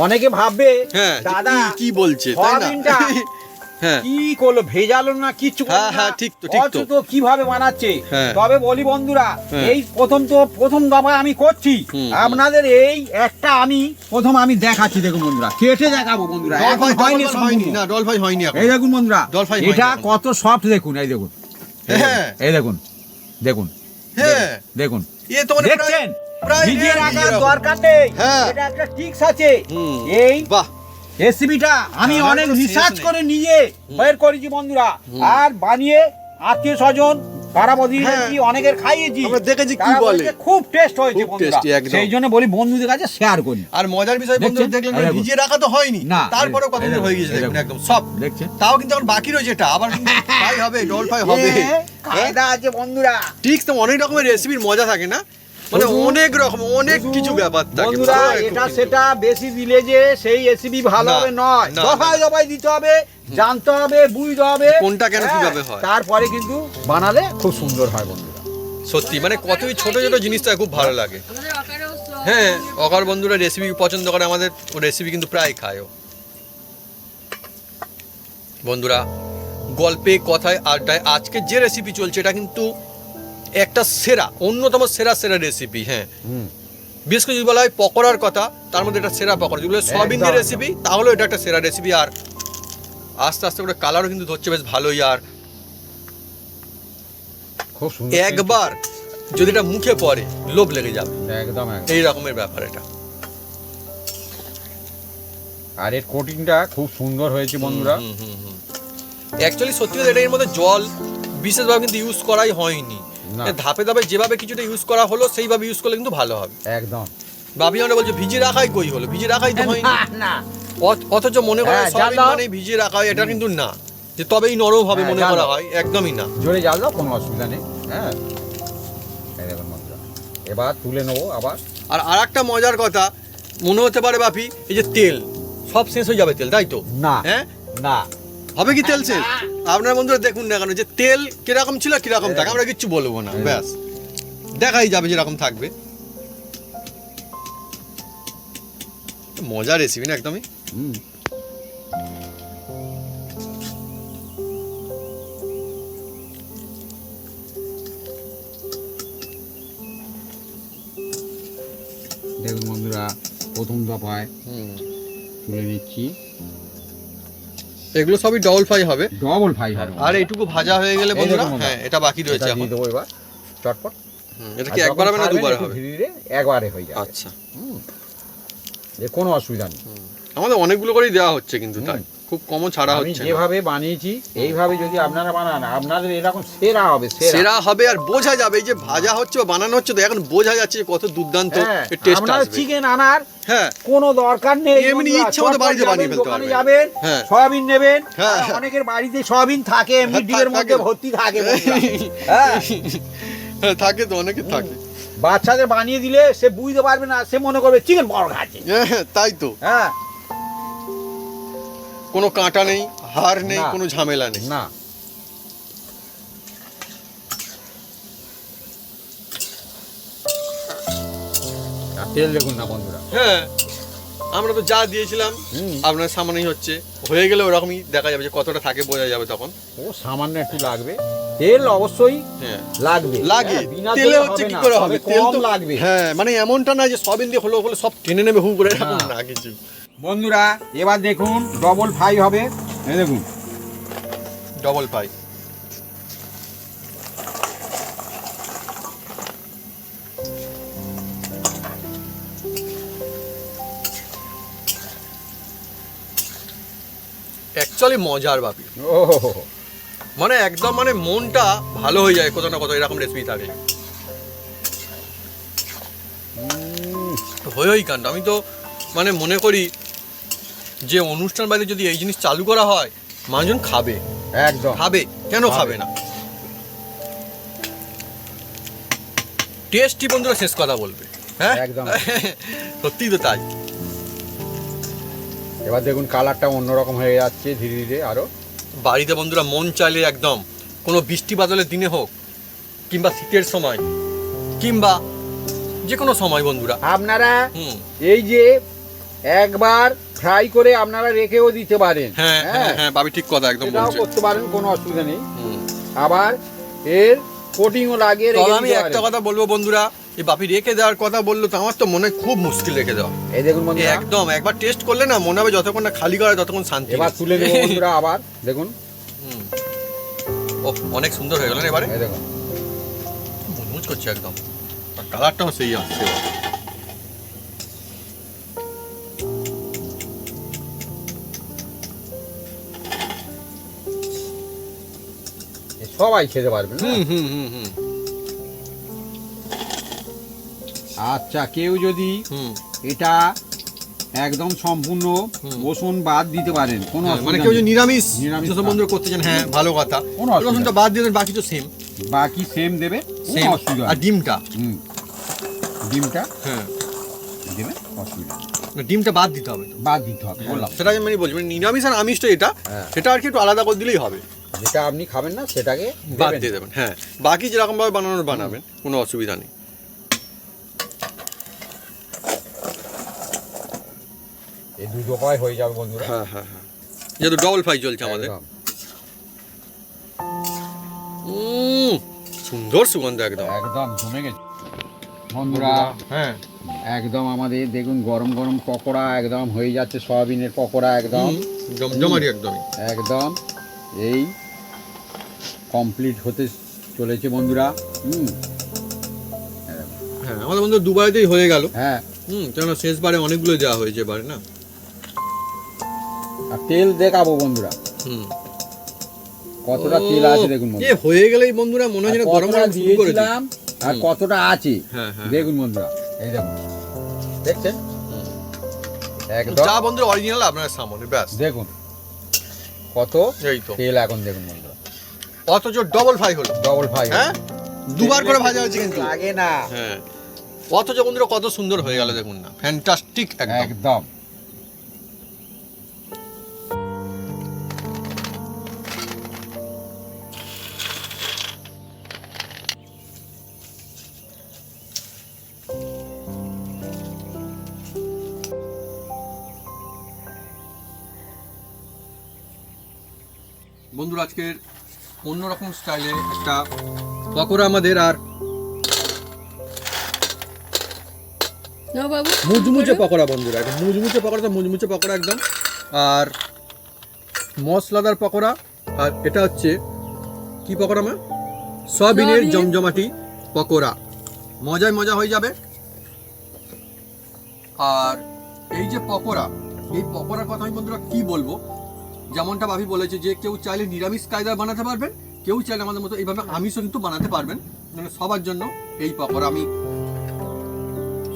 অনেকে ভাববে হ্যাঁ যে দাদা কি বলছে তাই না? সয়াবিনটা হ্যাঁ কি করলো, ভেজালো না কিচ্ছু করলো হ্যাঁ, না। হ্যাঁ, ঠিক তো, ঠিক তো। অথচ কিভাবে বানাচ্ছে। হ্যাঁ। তবে বলি বন্ধুরা হ্যাঁ। এই প্রথম দফা আমি করছি, আপনাদের এই একটা আমি আমি দেখাচ্ছি। দেখুন বন্ধুরা কেটে দেখাবো বন্ধুরা, ডল এখন ফ্রাই হয়নি হয়নি সম্পূর্ণ। না, ডল ফ্রাই হয়নি এখন। এই দেখুন বন্ধুরা ডল ফ্রাই হয়নি এটা এখন। কত সফট দেখুন, এই দেখুন হ্যাঁ এই দেখুন দেখুন হ্যাঁ দেখুন এ তো মানে দেখছেন প্রায় ভিজিয়ে ready রাখার এরকম। দরকার নেই। হ্যাঁ। এটা একটা টিক্স আছে। হুম, এই বাহ রেসিপিটা আমি আমার অনেক কোনো রিসার্চ sense নেই। করে নিজে বের করেছি বন্ধুরা, আর বানিয়ে আত্মীয় স্বজন পাড়া প্রতিবেশী অনেকের খাইয়েছি, আমরা দেখেছি কি তারা বলে। বলছে খুব টেস্ট হয়েছে খুব বন্ধুরা। tasty, একদম। সেই জন্য বলি বন্ধুদের কাছে শেয়ার করি। আর মজার বিষয় বন্ধুরা দেখছেন? দেখলেন এই দেখুন। ভিজিয়ে রাখা তো হয়নি, না, তারপরেও কত এই দেখুন, হয়ে গেছে এই দেখুন দেখুন। একদম সব। দেখছেন? তাও কিন্তু এখন বাকি রয়েছে, এটা আবার ফ্রাই হবে, ডবল ফ্রাই হবে। কায়দা আছে বন্ধুরা। ঠিক তো, অনেক রকমের রেসিপির মজা থাকে না, মানে শুধু- অনেক রকম অনেক শুধু কিছু ব্যাপার থাকে বন্ধুরা, ভালো লাগে খুব এটা কিন্তু। সেটা বেশি দিলে যে সেই রেসিপি ভালো না, হবে নয়, না, দফায় দফায় দিতে হবে, জানতে হবে, বুঝতে হবে কোনটা কেন হ্যাঁ, কিভাবে হয়। তারপরে কিন্তু বানালে খুব সুন্দর হয় বন্ধুরা। সত্যি মানে কতই ছোট ছোট জিনিসটা খুব ভালো লাগে। আমাদের অকারেও হ্যাঁ, অকার বন্ধুরা রেসিপি পছন্দ করে, আমাদের রেসিপি কিন্তু প্রায় খায়ও। বন্ধুরা, গল্পে কথায় আড্ডায় আজকে যে রেসিপি চলছে এটা কিন্তু একটা সেরা, অন্যতম সেরা সেরা রেসিপি। হ্যাঁ, বিশেষ করে যদি বলা হয় পকোড়ার কথা, তার মধ্যে এটা সেরা পকোড়া। যেগুলো সয়াবিন দিয়ে একদম। রেসিপি, তাহলেও এটা একটা সেরা রেসিপি। আর আস্তে আস্তে করে কালারও কিন্তু ধরছে বেশ ভালোই। আর খুব সুন্দর একবার যদি এটা মুখে পড়ে লোভ লেগে যাবে, একদম একদম। এই রকমের ব্যাপার এটা। আর এর কোটিংটা খুব সুন্দর হয়েছে বন্ধুরা। অ্যাকচুয়ালি সত্যি কথা, এটা এর মধ্যে জল বিশেষভাবে কিন্তু ইউজ করাই হয়নি। না। ধাপে ধাপে যেভাবে কিছুটা ইউজ করা হলো সেইভাবে ইউজ করলে কিন্তু ভালো হবে। একদম ভাবি আমরা বলছে ভিজিয়ে রাখাই কই হলো, ভিজিয়ে রাখাই তো হয়নি। না অথচ মনে করা হয় হ্যাঁ, সয়াবিন জাল দাও। মানে ভিজিয়ে রাখা হয়, এটা কিন্তু না, যে তবেই নরম হবে হ্যাঁ, মনে জাল করা দাও। হয়, একদমই না। জোরে জাল দাও, কোনো অসুবিধা নেই। হ্যাঁ, এই দেখুন বন্ধুরা, এবার তুলে নেবো আবার। আর আরেকটা মজার কথা মনে হতে পারে বাপি, এই যে তেল সব শেষ হয়ে যাবে তেল, তাই তো? না হ্যাঁ, না, হবে কি তেল শেষ? আপনার বন্ধুরা দেখুন না কেন যে তেল কিরকম ছিল কিরকম থাকে, আমরা কিচ্ছু বলবো না, ব্যাস দেখাই যাবে যেরকম থাকবে। মজার রেসিপি না একদমই। হুম। দেখুন বন্ধুরা, প্রথম দফায় তুলে নিচ্ছি। এগুলো সবই ডবল ফ্রাই হবে। ডবল ফ্রাই হবে। আর এইটুকু ভাজা হয়ে গেলে এই বন্ধুরা, দেখুন বন্ধুরা, হ্যাঁ এটা বাকি রয়েছে এটা এখন। দিয়ে দেবো এবার চটপট। এটা কি একবার হবে না দুবার হবে? ধীরে ধীরে একবারে হয়ে যাবে। আচ্ছা, যে কোনো অসুবিধা নেই। আমাদের অনেকগুলো করেই দেওয়া হচ্ছে কিন্তু, তাই খুব কমও ছাড়া আমি হচ্ছে না। যেভাবে বানিয়েছি এইভাবে যদি আপনারা বানান, আপনাদের এরকম সেরা হবে, সেরা হবে। আর বোঝা যাবে এই যে ভাজা হচ্ছে বা বানানো হচ্ছে, তো এখন বোঝা যাচ্ছে যে কত দুর্দান্ত হ্যাঁ, টেস্ট আপনারা আসবে। চিকেন আনার হ্যাঁ, কোনো দরকার নেই। এমনি বন্ধুরা, ইচ্ছে মতো চটপট বাড়িতে বানিয়ে যাবেন, ফেলতে দোকানে পারবেন। যাবেন, হ্যাঁ। সয়াবিন নেবেন। হ্যাঁ। আর অনেকের বাড়িতে সয়াবিন থাকে, এমনি হ্যাঁ, ডিবের মধ্যে থাকে। ভর্তি থাকে বন্ধুরা। হ্যাঁ, হ্যাঁ, থাকে তো, অনেকে থাকে। বাচ্চাদের বানিয়ে দিলে সে বুঝতে পারবে না, সে মনে করবে চিকেন বড় খাচ্ছে। হ্যাঁ, তাই তো, হ্যাঁ, কোনো কাঁটা নেই, হাড় নেই, না। কোনো ঝামেলা নেই। না। আর তেল দেখুন না বন্ধুরা। হ্যাঁ, আমরা তো যা দিয়েছিলাম আপনার সামনেই হচ্ছে, হয়ে গেলে ওরকমই দেখা যাবে যে কতটা থাকে, বোঝা যাবে তখন। ও সামান্য একটু লাগবে তেল, অবশ্যই হ্যাঁ, লাগবে। লাগে। হ্যাঁ, বিনা তেলে তেলে হচ্ছে হবে কি না, করে তবে হবে, তেল কম তো লাগবে। হ্যাঁ, মানে এমনটা না যে সবিন দিয়ে হলো হলো সব টেনে নেবে হু করে, এরকম না। না কিছু। বন্ধুরা, এবার দেখুন ডবল ফ্রাই হবে। এই দেখুন, ডবল ফ্রাই। অ্যাকচুয়ালি মজার বাপি, ও মানে একদম মানে মনটা ভালো হয়ে যায় কোথাও না কোথাও এরকম রেসিপি থাকে। হয়েই কাণ্ড। আমি তো মানে মনে করি যে অনুষ্ঠান বাড়িতে যদি এই জিনিস চালু করা হয়, মানুষজন খাবে, একদম খাবে, কেন খাবে না? টেস্টি বন্ধুরা শেষ কথা বলবে। হ্যাঁ, একদম। সত্যিই তো তাই। এবার দেখুন কালারটা অন্যরকম হয়ে যাচ্ছে ধীরে ধীরে আরো। বাড়িতে বন্ধুরা মন চাইলে একদম কোনো বৃষ্টি বাদলের দিনে হোক, কিংবা শীতের সময়, কিংবা যে কোনো সময় বন্ধুরা, আপনারা হুম, এই যে একবার ফ্রাই করে আপনারা রেখেও দিতে পারেন। হ্যাঁ হ্যাঁ হ্যাঁ, বাবি ঠিক কথা একদম এটাও বলছে। করতে পারেন, কোনো অসুবিধা নেই। হুম। আবার এর কোটিংও লাগিয়ে তবে রেখে আমি দিতে একটা পারেন। কথা বলবো বন্ধুরা, এই বাপি রেখে দেওয়ার কথা বললো তো আমার তো মনে হয় খুব মুশকিল রেখে দেওয়া। এই দেখুন বন্ধুরা, একদম একবার টেস্ট করলে না মনে হবে যতক্ষণ না খালি করা ততক্ষণ শান্তি এবার নেই। তুলে দেবো বন্ধুরা আবার দেখুন। হুম। ও অনেক সুন্দর হয়ে গেল না এবারে, এই দেখুন, মুচমুচ করছে একদম, আর কালারটাও সেই আসছে এবার। এই সবাই খেতে পারবে না? হুম হুম হুম হুম আচ্ছা, কেউ যদি হুম এটা একদম সম্পূর্ণ রসুন বাদ দিতে পারেন, কোনো মানে অসুবিধা কেউ নেই। যদি নিরামিষ নিরামিষ যেসব বন্ধুরা করতে চান, হ্যাঁ ভালো কথা, কোনো অসুবিধা রসুনটা বাদ দিয়ে দেন, বাকি তো সেম বাকি সেম দেবে, কোনো সেম। অসুবিধা আর নেই। ডিমটা, হুম, ডিমটা হ্যাঁ দেবে, অসুবিধা নেই। না, ডিমটা বাদ দিতে হবে তো। বাদ দিতে হবে, বললাম। সেটা আমি মানে বলছি, মানে নিরামিষ আর আমিষটা এটা, হ্যাঁ। সেটা আর কি একটু আলাদা করে দিলেই হবে, যেটা আপনি খাবেন না সেটাকে বাদ দেবেন। দিয়ে দেবেন। হ্যাঁ, বাকি যেরকম ভাবে বানানোর বানাবেন, কোনো অসুবিধা নেই। এই দুটো উপায় হয়ে যাবে বন্ধুরা। হ্যাঁ হ্যাঁ হ্যাঁ, যেহেতু ডবল ফ্রাই চলছে আমাদের। একদম, সুন্দর সুগন্ধ একদম একদম জমে গেছে বন্ধুরা। হ্যাঁ একদম আমাদের দেখুন গরম গরম পকোড়া একদম হয়ে যাচ্ছে, সয়াবিনের পকোড়া একদম জমজমারি একদমই। একদম এই কমপ্লিট হতে চলেছে বন্ধুরা। হ্যাঁ, আমাদের বন্ধু দুবাইতেই হয়ে গেল। হ্যাঁ, কেননা শেষবারে অনেকগুলো দেওয়া হয়েছে এবারে না। আর তেল দেখাবো বন্ধুরা, হুম, কতটা তেল আছে দেখুন এ বন্ধুরা। হয়ে গেলেই বন্ধুরা মনে হয় যেন আর গরম কতটা গরম শুরু করে দিই। দিয়েছিলাম আর কতটা আছে হ্যাঁ হ্যাঁ, দেখুন বন্ধুরা, এই দেখুন, দেখছেন একদম, যা বন্ধুরা অরিজিনাল আপনার সামনে, ব্যাস দেখুন কত এই তো। তেল এখন দেখুন বন্ধুরা, অথচ ডবল ফ্রাই হলো, ডবল ফ্রাই। হ্যাঁ দুবার করে ভাজা হয়েছে কিন্তু। লাগে না, হ্যাঁ, অথচ বন্ধুরা কত সুন্দর হয়ে গেল দেখুন না, ফ্যান্টাস্টিক একদম। একদম। বন্ধুরা আজকের অন্যরকম স্টাইলে একটা পকোড়া আমাদের, আর না বাবু, মুচমুচে পকোড়া বন্ধুরা, এটা মুচমুচে পকোড়া, তো মুচমুচে পকোড়া একদম, আর মশলাদার পকোড়া। আর এটা হচ্ছে কি পকোড়া মা? সয়াবিনের সয়াবিনের জমজমাটি পকোড়া, মজায় মজা হয়ে যাবে। আর এই যে পকোড়া, এই পকোড়ার কথা আমি বন্ধুরা কি বলবো, যেমনটা ভাবি বলেছে যে কেউ চাইলে নিরামিষ কায়দায় বানাতে পারবেন, কেউ চাইলে আমাদের মতো এইভাবে আমিষও কিন্তু বানাতে পারবেন, মানে সবার জন্য এই পকোড়া। আমি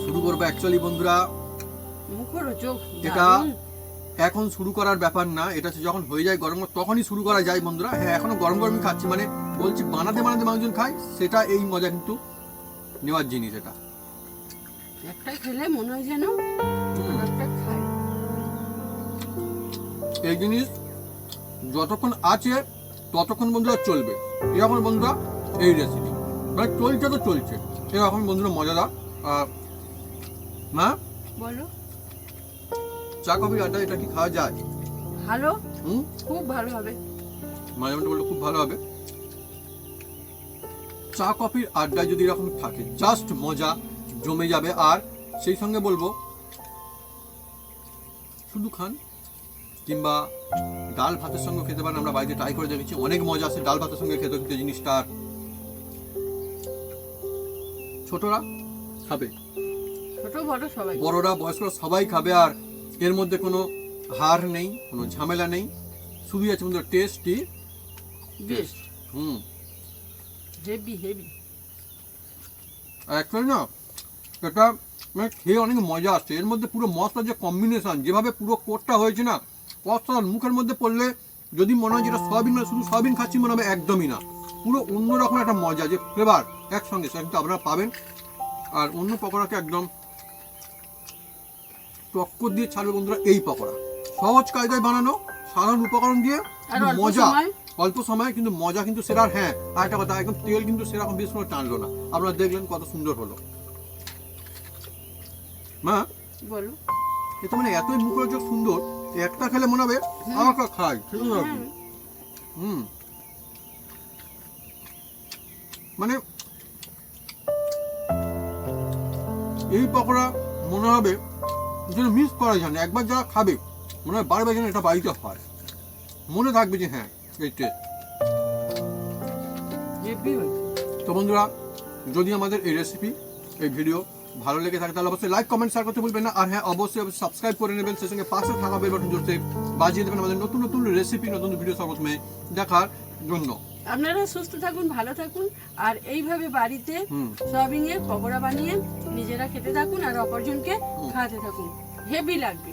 শুরু করবো অ্যাকচুয়ালি বন্ধুরা, মুখরোচক, এটা দারুণ। এখন শুরু করার ব্যাপার না, এটা হচ্ছে যখন হয়ে যায় গরম তখনই শুরু করা যায় বন্ধুরা। হ্যাঁ, এখনো গরম গরমই খাচ্ছি, মানে বলছি বানাতে বানাতে মানুষজন খায়, সেটা এই মজা কিন্তু নেওয়ার জিনিস এটা। একটা খেলে মনে হয় যেন একটা খাই। এই জিনিস যতক্ষণ আছে ততক্ষণ বন্ধুরা চলবে, এরকম বন্ধুরা এই রেসিপি মানে চলছে তো চলছে এরকম বন্ধুরা মজাদার। মা, বলো, চা কফি আড্ডা এটা কি খাওয়া যায়? ভালো, হুম, খুব ভালো হবে। মাঝে মাঝে বললে খুব ভালো হবে। চা কফির আড্ডায় যদি এরকম থাকে জাস্ট মজা জমে যাবে। আর সেই সঙ্গে বলবো শুধু খান কিংবা ডাল ভাতের সঙ্গে খেতে পারেন, আমরা বাড়িতে ট্রাই করে দেখেছি, অনেক মজা আছে ডাল ভাতের সঙ্গে খেতে কিন্তু জিনিসটা। ছোটরা খাবে, ছোট বড় সবাই। বড়রা বয়স্করা সবাই খাবে, আর এর মধ্যে কোনো হার নেই, কোনো ঝামেলা নেই, শুধুই আছে বন্ধুরা টেস্টি। বেশ হুম, হেভি হেভি। অ্যাকচুয়ালি না এটা মানে খেয়ে অনেক মজা আসছে, এর মধ্যে পুরো মশলার যে কম্বিনেশন, যেভাবে পুরো কোটটা হয়েছে না, অসাধারণ। মুখের মধ্যে পড়লে যদি মনে হয় যেটা সয়াবিন না, শুধু সয়াবিন খাচ্ছি মনে হবে, একদমই না, পুরো অন্যরকম একটা মজা, যে ফ্লেভার একসঙ্গে সেটা কিন্তু আপনারা পাবেন। আর অন্য পকোড়াকে একদম টক্কর দিয়ে ছাড়বে বন্ধুরা এই পকোড়া, সহজ কায়দায় বানানো, সাধারণ উপকরণ দিয়ে, আর অল্প মজা সময়। অল্প সময় কিন্তু মজা কিন্তু সেরা। আর হ্যাঁ, আর একটা কথা, একদম তেল কিন্তু সেরকম বেশ করে টানলো না, আপনারা দেখলেন কত সুন্দর হলো। মা, বলো। এটা মানে এতই মুখরোচক সুন্দর, একটা খেলে মনে হবে আমাকে খাই, ঠিক আছে? হ্যাঁ। হুম, মানে এই পকোড়া মনে হবে যেন মিস করা যায় না, একবার যারা খাবে মনে হয় বারবার যেন এটা বাড়িতে হয়, মনে থাকবে যে হ্যাঁ এই টেস্ট। হেভি হয়েছে। তো বন্ধুরা, যদি আমাদের এই রেসিপি এই ভিডিও ভালো লেগে থাকে তাহলে অবশ্যই লাইক কমেন্ট শেয়ার করতে ভুলবেন না। আর হ্যাঁ, অবশ্যই সাবস্ক্রাইব করে নেবেন, সেই সঙ্গে পাশে থাকা বেল বাটন জোরতে বাজিয়ে দেবেন আমাদের নতুন নতুন রেসিপি, নতুন ভিডিও সর্বপ্রথমে দেখার জন্য। আপনারা সুস্থ থাকুন, ভালো থাকুন, আর এইভাবে বাড়িতে হুম। সয়াবিনের পকোড়া বানিয়ে নিজেরা খেতে থাকুন আর অপরজনকে খাওয়াতে থাকুন, হেভি লাগবে।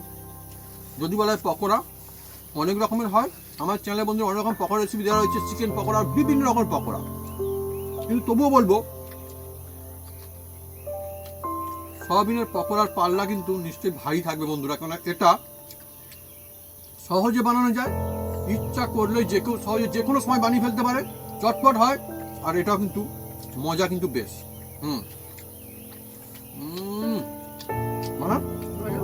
যদি বলা হয় পকোড়া অনেক রকমের হয়, আমার চ্যানেলে বন্ধু অনেক রকম পকোড়া রেসিপি দেওয়া রয়েছে, চিকেন পকোড়া, বিভিন্ন রকমের পকোড়া। কিন্তু তবুও বলবো সয়াবিনের পকোড়ার পাল্লা কিন্তু নিশ্চয়ই ভারী থাকবে বন্ধুরা, কারণ এটা সহজে বানানো যায়, ইচ্ছা করলে যে কেউ সহজে যে কোনো সময় বানিয়ে ফেলতে পারে, চটপট হয়, আর এটাও কিন্তু মজা কিন্তু বেশ। হুম হুম মানে বলো,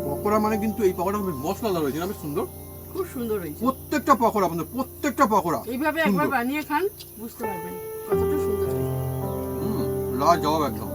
পকোড়া মানে কিন্তু এই পকোড়া মশলাদার রয়েছে না, বেশ সুন্দর। খুব সুন্দর হয়েছে। প্রত্যেকটা পকোড়া বন্ধু, প্রত্যেকটা পকোড়া এইভাবে একবার সুন্দর। বানিয়ে খান, বুঝতে পারবেন কতটা সুন্দর হয়েছে। লাজবাব একদম।